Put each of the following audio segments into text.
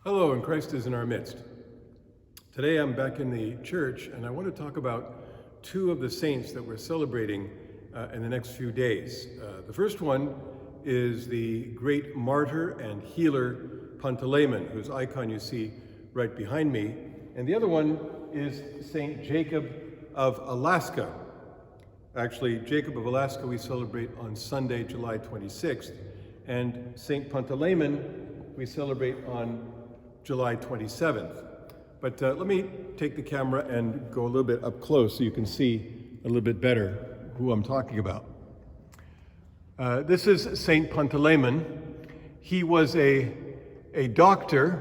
Hello, and Christ is in our midst. Today I'm back in the church, and I want to talk about two of the saints that we're celebrating in the next few days. The first one is the great martyr and healer Panteleimon, whose icon you see right behind me. And the other one is Saint Jacob of Alaska. Actually, Jacob of Alaska we celebrate on Sunday, July 26th, and Saint Panteleimon we celebrate on July 27th. But let me take the camera and go a little bit up close so you can see a little bit better who I'm talking about. This is Saint Panteleimon. He was a doctor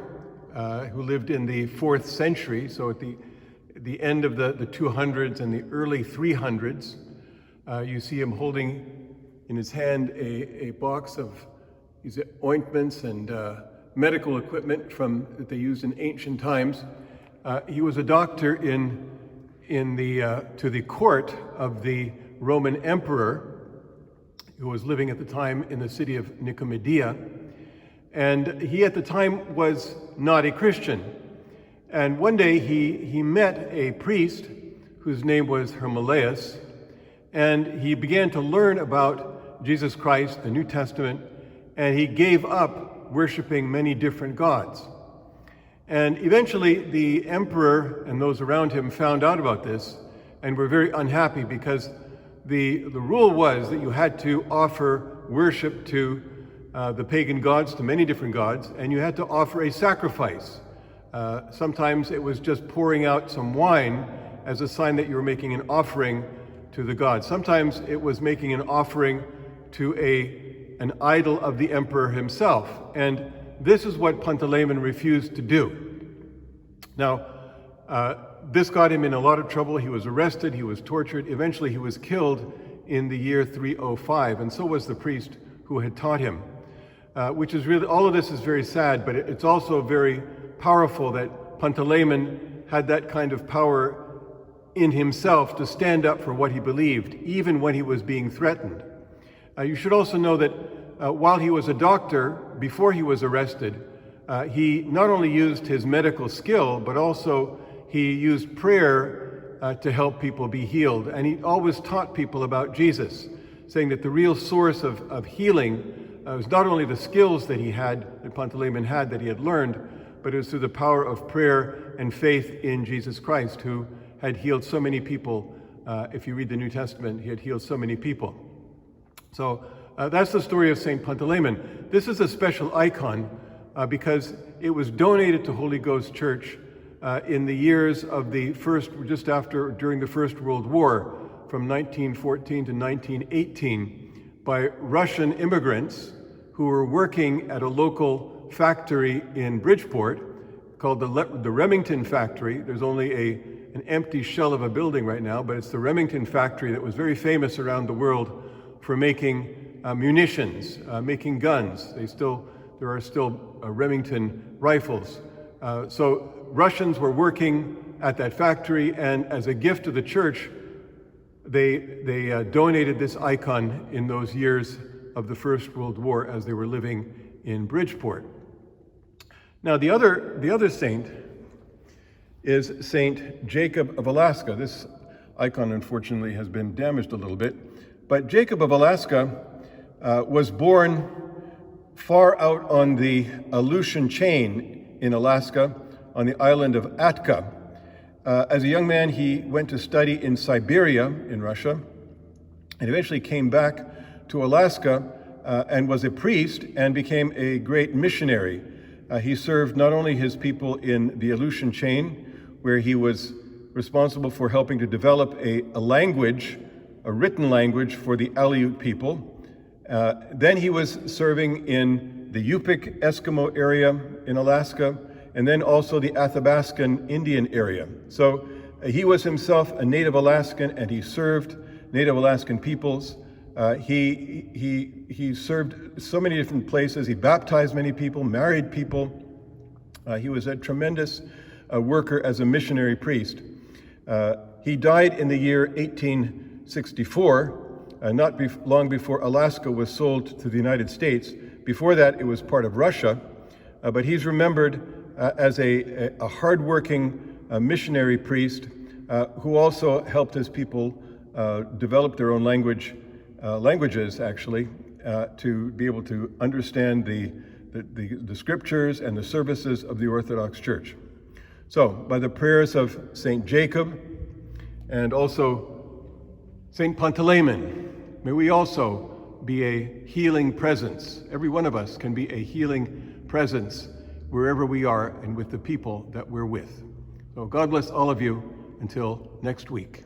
who lived in the 4th century, so at the end of the 200s and the early 300s. You see him holding in his hand a box of these ointments and medical equipment that they used in ancient times. He was a doctor to the court of the Roman emperor, who was living at the time in the city of Nicomedia. And he at the time was not a Christian. And one day he met a priest whose name was Hermolaus, and he began to learn about Jesus Christ, the New Testament, and he gave up worshiping many different gods. And eventually the emperor and those around him found out about this and were very unhappy, because the rule was that you had to offer worship to the pagan gods, to many different gods, and you had to offer a sacrifice. Sometimes it was just pouring out some wine as a sign that you were making an offering to the gods. Sometimes it was making an offering to an idol of the emperor himself. And this is what Panteleimon refused to do. Now, this got him in a lot of trouble. He was arrested, he was tortured. Eventually he was killed in the year 305, and so was the priest who had taught him. Which is really, all of this is very sad, but it's also very powerful that Panteleimon had that kind of power in himself to stand up for what he believed, even when he was being threatened. You should also know that while he was a doctor, before he was arrested, he not only used his medical skill, but also he used prayer to help people be healed. And he always taught people about Jesus, saying that the real source of healing was not only the skills that Panteleimon had, that he had learned, but it was through the power of prayer and faith in Jesus Christ, who had healed so many people. If you read the New Testament, he had healed so many people. So that's the story of Saint Panteleimon. This is a special icon because it was donated to Holy Ghost Church in the years of during the First World War, from 1914 to 1918, by Russian immigrants who were working at a local factory in Bridgeport called the Remington factory. There's only an empty shell of a building right now, but it's the Remington factory that was very famous around the world for making munitions, making guns. There are still Remington rifles. So Russians were working at that factory, and as a gift to the church, they donated this icon in those years of the First World War as they were living in Bridgeport. Now the other saint is Saint Jacob of Alaska. This icon, unfortunately, has been damaged a little bit. But Jacob of Alaska was born far out on the Aleutian chain in Alaska, on the island of Atka. As a young man, he went to study in Siberia in Russia, and eventually came back to Alaska and was a priest and became a great missionary. He served not only his people in the Aleutian chain, where he was responsible for helping to develop a language, a written language for the Aleut people. Then he was serving in the Yupik Eskimo area in Alaska, and then also the Athabaskan Indian area. So he was himself a native Alaskan, and he served Native Alaskan peoples. He served so many different places. He baptized many people, married people. He was a tremendous worker as a missionary priest. He died in the year 1864, not long before Alaska was sold to the United States. Before that, it was part of Russia, but he's remembered as a hardworking missionary priest who also helped his people develop their own languages, actually, to be able to understand the scriptures and the services of the Orthodox Church. So, by the prayers of St. Jacob and also St. Panteleimon, may we also be a healing presence. Every one of us can be a healing presence wherever we are and with the people that we're with. So God bless all of you until next week.